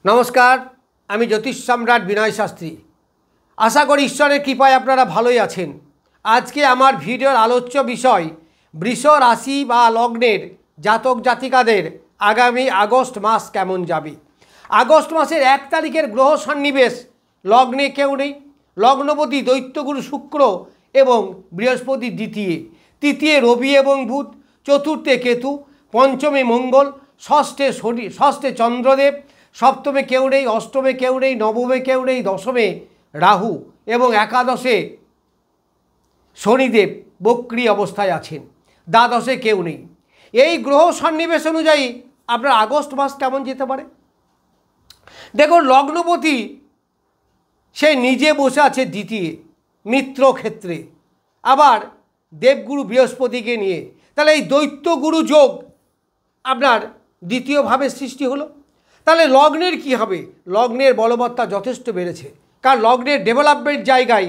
নমস্কার, আমি জ্যোতিষ সম্রাট বিনয় শাস্ত্রী। আশা করি ঈশ্বরের কৃপায় আপনারা ভালোই আছেন। আজকে আমার ভিডিওর আলোচ্য বিষয় বৃষ রাশি বা লগ্নের জাতক জাতিকাদের আগামী আগস্ট মাস কেমন যাবে। আগস্ট মাসের 1 তারিখের গ্রহ সন্নিবেশ লগ্নে কেউ নেই। লগ্নপতি দৈত্যগুরু শুক্র এবং বৃহস্পতি তৃতীয় রবি এবং বুধ, চতুর্থে কেতু, পঞ্চমে মঙ্গল, ষষ্ঠে চন্দ্রদেব, সপ্তমে কেউ নেই, অষ্টমে কেউ নেই, নবমে কেউ নেই, দশমে রাহু এবং একাদশে শনিদেব বক্রী অবস্থায় আছেন। দ্বাদশে কেউ নেই। এই গ্রহ সন্নিবেশ অনুযায়ী আপনার আগস্ট মাস কেমন যেতে পারে। দেখুন, লগ্নপতি সে নিজে বসে আছে দ্বিতীয় মিত্র ক্ষেত্রে, আবার দেবগুরু বৃহস্পতিকে নিয়ে। তাহলে এই দৈত্যগুরু যোগ আপনার দ্বিতীয়ভাবে সৃষ্টি হলো। তাহলে লগ্নের কি হবে? লগ্নের বলবত্তা যথেষ্ট বেড়েছে, কারণ লগ্নের ডেভেলপমেন্ট জায়গায়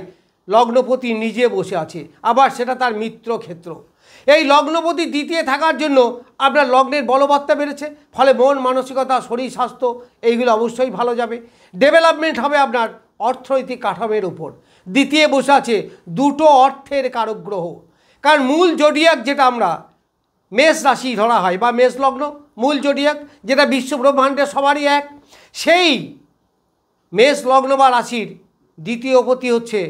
লগ্নপতি নিজে বসে আছে, আবার সেটা তার মিত্র ক্ষেত্র। এই লগ্নপতি দ্বিতীয় থাকার জন্য আপনার লগ্নের বলবত্তা বেড়েছে, ফলে মন মানসিকতা শরীর স্বাস্থ্য এইগুলো অবশ্যই ভালো যাবে। ডেভেলপমেন্ট হবে আপনার অর্থনৈতিক কাঠামোর উপর। দ্বিতীয় বসে আছে দুটো অর্থের কারক গ্রহ, কারণ মূল জোডিয়াক যেটা আমরা মেষ রাশি ধরা হয় বা মেষ লগ্ন, মূল জোডিয়াক যেটা বিশ্ব ব্রহ্মাণ্ডের সবারই এক, সেই মেষ লগ্ন বা রাশির দ্বিতীয় পতি হচ্ছে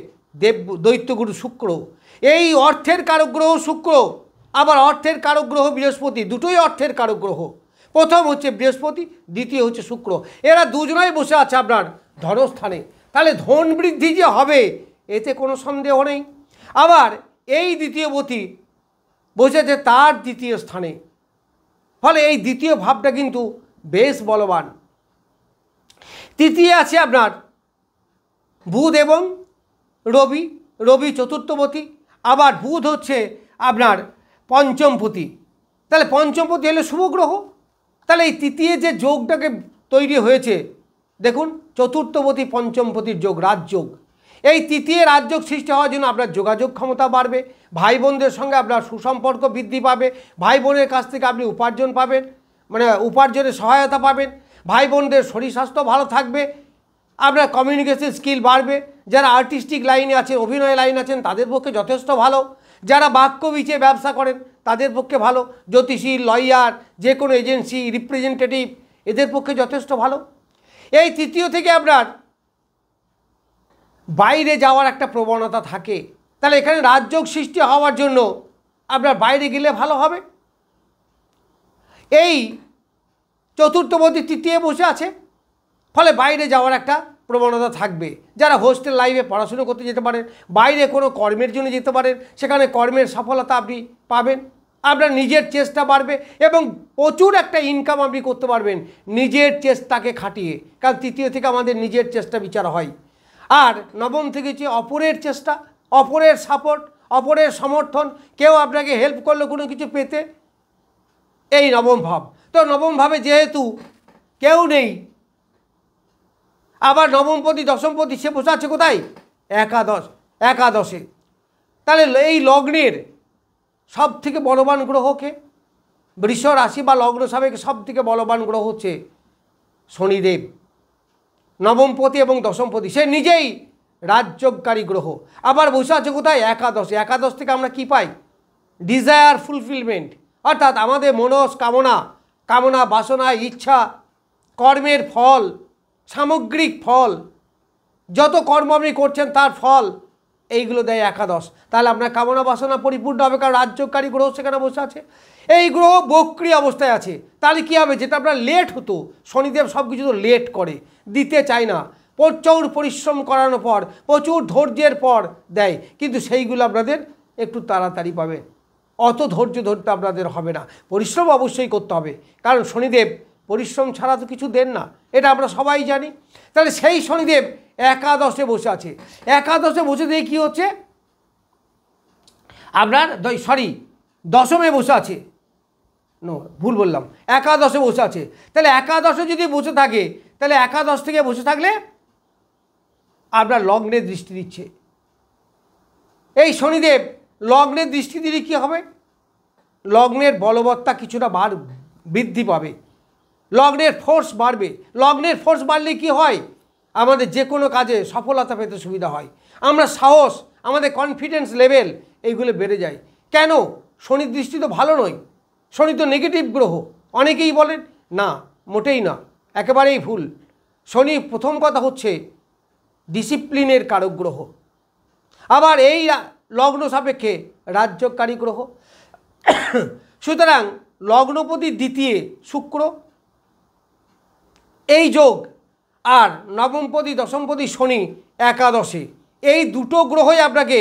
দৈত্যগুরু শুক্র। এই অর্থের কারক গ্রহ শুক্র, আবার অর্থের কারক গ্রহ বৃহস্পতি, দুটোই অর্থের কারক গ্রহ। প্রথম হচ্ছে বৃহস্পতি, দ্বিতীয় হচ্ছে শুক্র। এরা দুজনেই বসে আছে আপনার ধনস্থানে। তাহলে ধন বৃদ্ধি যে হবে এতে কোনো সন্দেহ নেই। আবার এই দ্বিতীয় পতি বসেছে তার দ্বিতীয় স্থানে, ফলে এই দ্বিতীয় ভাবটা কিন্তু বেশ বলবান। তৃতীয় আছে আপনার বুধ এবং রবি। রবি চতুর্থপতি, আবার বুধ হচ্ছে আপনার পঞ্চমপতি। তাহলে পঞ্চমপতি হলে শুভ গ্রহ। তাহলে এই তৃতীয় যে যোগটাকে তৈরি হয়েছে, দেখুন চতুর্থপতি পঞ্চমপতির যোগ, রাজযোগ। এই তৃতীয় রাজযোগ সৃষ্টি হওয়ার জন্য আপনার যোগাযোগ ক্ষমতা বাড়বে, ভাই বোনদের সঙ্গে আপনার সুসম্পর্ক বৃদ্ধি পাবে, ভাই বোনের কাছ থেকে আপনি উপার্জন পাবেন, মানে উপার্জনের সহায়তা পাবেন, ভাই বোনদের শরীর স্বাস্থ্য ভালো থাকবে, আপনার কমিউনিকেশন স্কিল বাড়বে। যারা আর্টিস্টিক লাইনে আছেন, অভিনয় লাইন আছেন, তাদের পক্ষে যথেষ্ট ভালো। যারা বাক্য বিচে ব্যবসা করেন তাদের পক্ষে ভালো। জ্যোতিষী, লয়ার, যে কোনো এজেন্সি, রিপ্রেজেন্টেটিভ, এদের পক্ষে যথেষ্ট ভালো। এই তৃতীয় থেকে আপনার বাইরে যাওয়ার একটা প্রবণতা থাকে। তাহলে এখানে রাজযোগ সৃষ্টি হওয়ার জন্য আপনার বাইরে গেলে ভালো হবে। এই চতুর্থপতি তৃতীয় বসে আছে, ফলে বাইরে যাওয়ার একটা প্রবণতা থাকবে। যারা হোস্টেল লাইফে পড়াশুনো করতে যেতে পারেন, বাইরে কোনো কর্মের জন্য যেতে পারেন, সেখানে কর্মের সফলতা আপনি পাবেন, আপনার নিজের চেষ্টা বাড়বে এবং প্রচুর একটা ইনকাম আপনি করতে পারবেন নিজের চেষ্টাকে খাটিয়ে, কারণ তৃতীয় থেকে আমাদের নিজের চেষ্টা বিচার হয়। আর নবম থেকে হচ্ছে অপরের চেষ্টা, অপরের সাপোর্ট, অপরের সমর্থন, কেউ আপনাকে হেল্প করলো কোনো কিছু পেতে, এই নবম ভাব। তো নবম ভাবে যেহেতু কেউ নেই, আবার নবমপতি দশমপতি সে বসে আছে কোথায়? একাদশে। তাহলে এই লগ্নের সব থেকে বলবান গ্রহকে, বৃষ রাশি বা লগ্ন সাবেক সব থেকে বলবান গ্রহ হচ্ছে শনিদেব, নবমপতি এবং দশমপতি। সে নিজেই রাজযোগকারী গ্রহ, আবার বসে আছে কোথায়? একাদশে। একাদশ থেকে আমরা কি পাই? ডিজায়ার ফুলফিলমেন্ট, অর্থাৎ আমাদের কামনা বাসনা, ইচ্ছা, কর্মের ফল, সামগ্রিক ফল, যত কর্ম আপনি করছেন তার ফল, এইগুলো দেয় একাদশ। তাহলে আপনার কামনা বাসনা পরিপূর্ণ হবে, কারণ রাজযোগকারী গ্রহ সেখানে বসে আছে। এই গ্রহ বক্রী অবস্থায় আছে। তাহলে কী হবে? যেটা আপনার লেট হতো, শনিদেব সব কিছু তো লেট করে, দিতে চায় না, প্রচুর পরিশ্রম করানোর পর, প্রচুর ধৈর্যের পর দেয়, কিন্তু সেইগুলো আপনাদের একটু তাড়াতাড়ি পাবে। অত ধৈর্য ধরতে আপনাদের হবে না, পরিশ্রম অবশ্যই করতে হবে, কারণ শনিদেব পরিশ্রম ছাড়া তো কিছু দেন না, এটা আমরা সবাই জানি। তাহলে সেই শনিদেব একাদশে বসে আছে। একাদশে বসে দিয়ে কী হচ্ছে? আপনার দশমে বসে আছে, ভুল বললাম, একাদশে বসে আছে। তাহলে একাদশে যদি বসে থাকে, তাহলে একাদশ থেকে বসে থাকলে আপনার লগ্নে দৃষ্টি দিচ্ছে। এই শনিদেব লগ্নের দৃষ্টি দিলে কী হবে? লগ্নের বলবত্তা কিছুটা বৃদ্ধি পাবে। লগ্নের ফোর্স বাড়বে। লগ্নের ফোর্স বাড়লে কি হয়, আমাদের যে কোনো কাজে সফলতা পেতে সুবিধা হয়, আমরা সাহস, আমাদের কনফিডেন্স লেভেল এইগুলো বেড়ে যায়। কেন? শনির দৃষ্টি তো ভালো নয়, শনি তো নেগেটিভ গ্রহ। অনেকেই বলেন না, মোটেই না, একেবারেই ভুল। শনি প্রথম কথা হচ্ছে ডিসিপ্লিনের কারক গ্রহ, আবার এই লগ্ন সাপেক্ষে রাজ্যকারী গ্রহ। সুতরাং লগ্নপতি দ্বিতীয় শুক্র, এই যোগ, আর নবমপতি দশমপতি শনি একাদশে, এই দুটো গ্রহই আপনাকে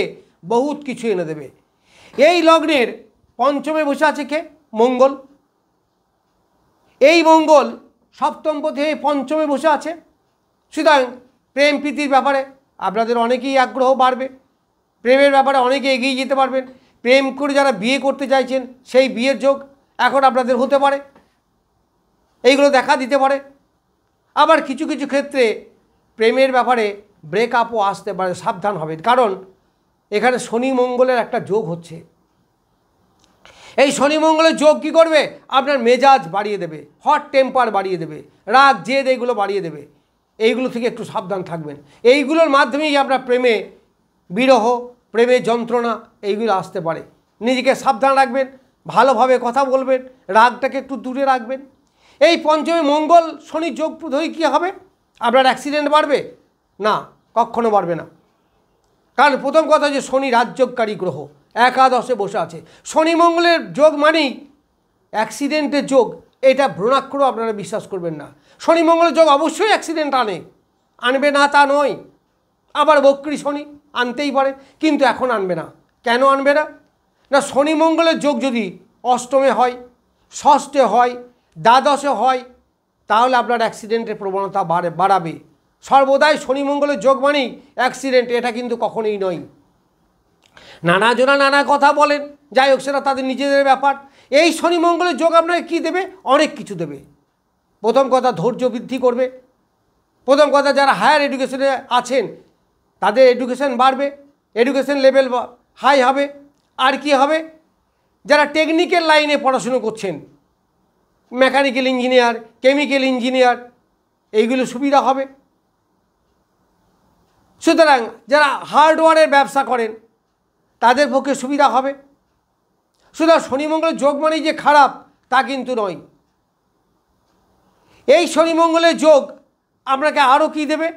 বহুত কিছু এনে দেবে। এই লগ্নের পঞ্চমে বসে আছে কে? মঙ্গল। এই মঙ্গল সপ্তমপতি হয়ে পঞ্চমে বসে আছে। সুতরাং প্রেম প্রীতির ব্যাপারে আপনাদের অনেকেই আগ্রহ বাড়বে, প্রেমের ব্যাপারে অনেকে এগিয়ে যেতে পারবেন। প্রেম করে যারা বিয়ে করতে চাইছেন সেই বিয়ের যোগ এখন আপনাদের হতে পারে, এইগুলো দেখা দিতে পারে। আবার কিছু কিছু ক্ষেত্রে প্রেমের ব্যাপারে ব্রেকআপও আসতে পারে, সাবধান হবেন, কারণ এখানে শনি মঙ্গলের একটা যোগ হচ্ছে। এই শনি মঙ্গলের যোগ কী করবে? আপনার মেজাজ বাড়িয়ে দেবে, হট টেম্পার বাড়িয়ে দেবে, রাগ জেদ এইগুলো বাড়িয়ে দেবে। এইগুলো থেকে একটু সাবধান থাকবেন। এইগুলোর মাধ্যমেই আপনার প্রেমে বিরহ, প্রেমের যন্ত্রণা এইগুলো আসতে পারে। নিজেকে সাবধান রাখবেন, ভালোভাবে কথা বলবেন, রাগটাকে একটু দূরে রাখবেন। এই পঞ্চমে মঙ্গল শনি যোগ হয়ে কী হবে? আপনার অ্যাক্সিডেন্ট বাড়বে না, কখনো বাড়বে না। কারণ প্রথম কথা যে শনি রাজ্যকারী গ্রহ, একাদশে বসে আছে। শনি মঙ্গলের যোগ মানেই অ্যাক্সিডেন্টের যোগ, এটা ভ্রূণাক্ষরও আপনারা বিশ্বাস করবেন না। শনি মঙ্গলের যোগ অবশ্যই অ্যাক্সিডেন্ট আনবে না তা নয়। আবার বক্রী শনি আনতেই পারে, কিন্তু এখন আনবে না। কেন আনবে না? না, শনি মঙ্গলের যোগ যদি অষ্টমে হয়, ষষ্ঠে হয়, দ্বাদশে হয়, তাহলে আপনার অ্যাক্সিডেন্টের প্রবণতা বাড়াবে। সর্বদাই শনি মঙ্গলের যোগ মানেই অ্যাক্সিডেন্ট, এটা কিন্তু কখনোই নয়। নানাজনা নানা কথা বলেন, যাই হোক, সেটা তাদের নিজেদের ব্যাপার। এই শনি মঙ্গলের যোগ আপনাকে কী দেবে? অনেক কিছু দেবে। প্রথম কথা ধৈর্য বৃদ্ধি করবে। প্রথম কথা যারা হায়ার এডুকেশনে আছেন তাদের এডুকেশন বাড়বে, এডুকেশন লেভেল হাই হবে। আর কি হবে? যারা টেকনিক্যাল লাইনে পড়াশুনো করছেন, মেকানিক্যাল ইঞ্জিনিয়ার, কেমিক্যাল ইঞ্জিনিয়ার, এইগুলো সুবিধা হবে। সুতরাং যারা হার্ডওয়্যারের ব্যবসা করেন তাদের পক্ষে সুবিধা হবে। সুতরাং শনি মঙ্গলের যোগ মানেই যে খারাপ তা কিন্তু নয়। এই শনি মঙ্গলের যোগ আপনাকে আরও কী দেবে?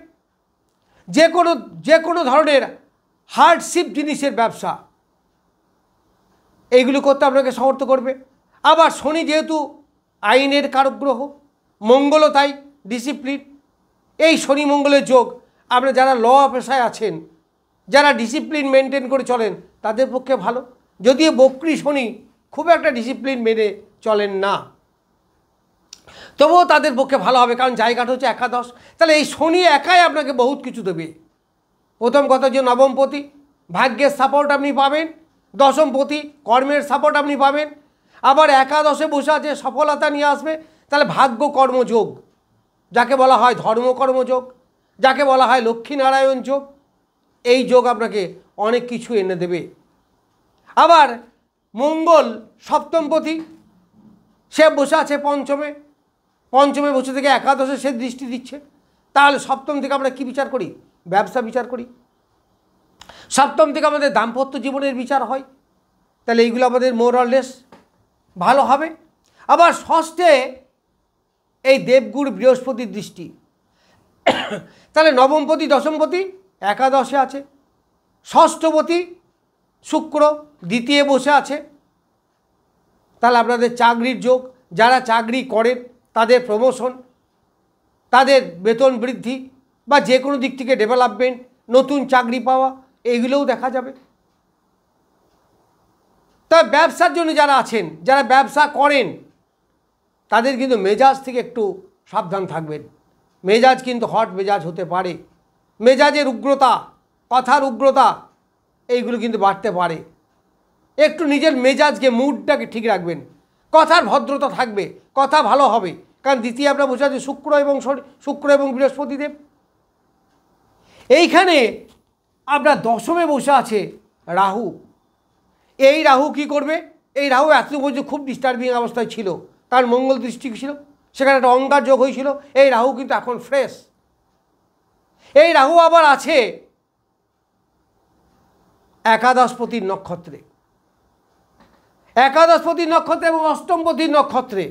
যে কোনো ধরনের হার্ডশিপ জিনিসের ব্যবসা এইগুলো করতে আপনাকে সমর্থ করবে। আবার শনি যেহেতু আইনের কারক গ্রহ, মঙ্গলও তাই ডিসিপ্লিন। এই শনি মঙ্গলের যোগ আপনারা যারা ল পেশায় আছেন, যারা ডিসিপ্লিন মেনটেন করে চলেন তাদের পক্ষে ভালো। যদিও বক্রী শনি খুব একটা ডিসিপ্লিন মেনে চলেন না, তবুও তাদের পক্ষে ভালো হবে, কারণ জায়গাটা হচ্ছে একাদশ। তাহলে এই শনি একাই আপনাকে বহুত কিছু দেবে। প্রথম কথা যে নবমপতি, ভাগ্যের সাপোর্ট আপনি পাবেন। দশমপতি, কর্মের সাপোর্ট আপনি পাবেন। আবার একাদশে বসে আছে, সফলতা নিয়ে আসবে। তাহলে ভাগ্য কর্মযোগ, যাকে বলা হয় ধর্মকর্মযোগ, যাকে বলা হয় লক্ষ্মীনারায়ণ যোগ, এই যোগ আপনাকে অনেক কিছু এনে দেবে। আবার মঙ্গল সপ্তমপতি, সে বসে আছে পঞ্চমে, পঞ্চমে বসে থেকে একাদশে সে দৃষ্টি দিচ্ছে। তাহলে সপ্তম থেকে আমরা কী বিচার করি? ব্যবসা বিচার করি। সপ্তম থেকে আমাদের দাম্পত্য জীবনের বিচার হয়। তাহলে এইগুলো আমাদের মোরাললেস ভালো হবে। আবার ষষ্ঠে এই দেবগুরু বৃহস্পতির দৃষ্টি, তাহলে নবমপতি দশমপতি একাদশে আছে, ষষ্ঠপতি শুক্র দ্বিতীয় বসে আছে। তাহলে আপনাদের চাকরির যোগ, যারা চাকরি করেন তাদের প্রমোশন, তাদের বেতন বৃদ্ধি বা যে কোনো দিক থেকে ডেভেলপমেন্ট, নতুন চাকরি পাওয়া, এইগুলোও দেখা যাবে। তবে ব্যবসার জন্য যারা আছেন, যারা ব্যবসা করেন তাদের কিন্তু মেজাজ থেকে একটু সাবধান থাকবেন। মেজাজ কিন্তু হট মেজাজ হতে পারে। মেজাজের উগ্রতা, কথার উগ্রতা এইগুলো কিন্তু বাড়তে পারে। একটু নিজের মেজাজকে, মুডটাকে ঠিক রাখবেন। কথার ভদ্রতা থাকবে, কথা ভালো হবে, কারণ দ্বিতীয় আপনার বসে আছে শুক্র এবং বৃহস্পতিদেব। এইখানে আপনার দশমে বসে আছে রাহু। এই রাহু কি করবে? এই রাহু এত পর্যন্ত খুব ডিস্টার্বিং অবস্থায় ছিল, কারণ মঙ্গল দৃষ্টি ছিল, সেখানে একটা অঙ্গার যোগ হয়েছিল। এই রাহু কিন্তু এখন ফ্রেশ। এই রাহু আবার আছে একাদশপতির নক্ষত্রে, একাদশপতির নক্ষত্রে এবং অষ্টমপতির নক্ষত্রে।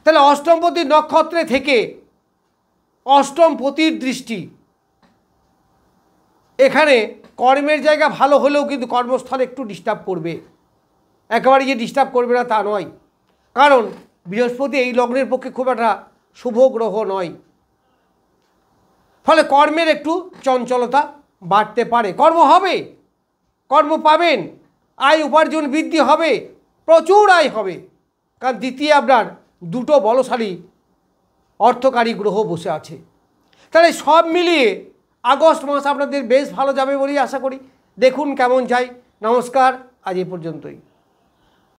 তাহলে অষ্টমপতির নক্ষত্রে থেকে অষ্টমপতির দৃষ্টি, এখানে কর্মের জায়গা ভালো হলেও কিন্তু কর্মস্থলে একটু ডিস্টার্ব করবে। একেবারে যে ডিস্টার্ব করবে না তা নয়, কারণ বৃহস্পতি এই লগ্নের পক্ষে খুব একটা শুভ গ্রহ নয়। ফলে কর্মের একটু চঞ্চলতা বাড়তে পারে। কর্ম হবে, কর্ম পাবেন, আয় উপার্জন বৃদ্ধি হবে, প্রচুর আয় হবে, কারণ দ্বিতীয় আপনার দুটো বলশালী অর্থকারী গ্রহ বসে আছে। তাহলে সব মিলিয়ে আগস্ট মাস আপনাদের বেশ ভালো যাবে বলেই আশা করি। দেখুন কেমন যায়। নমস্কার, আজ এই পর্যন্তই।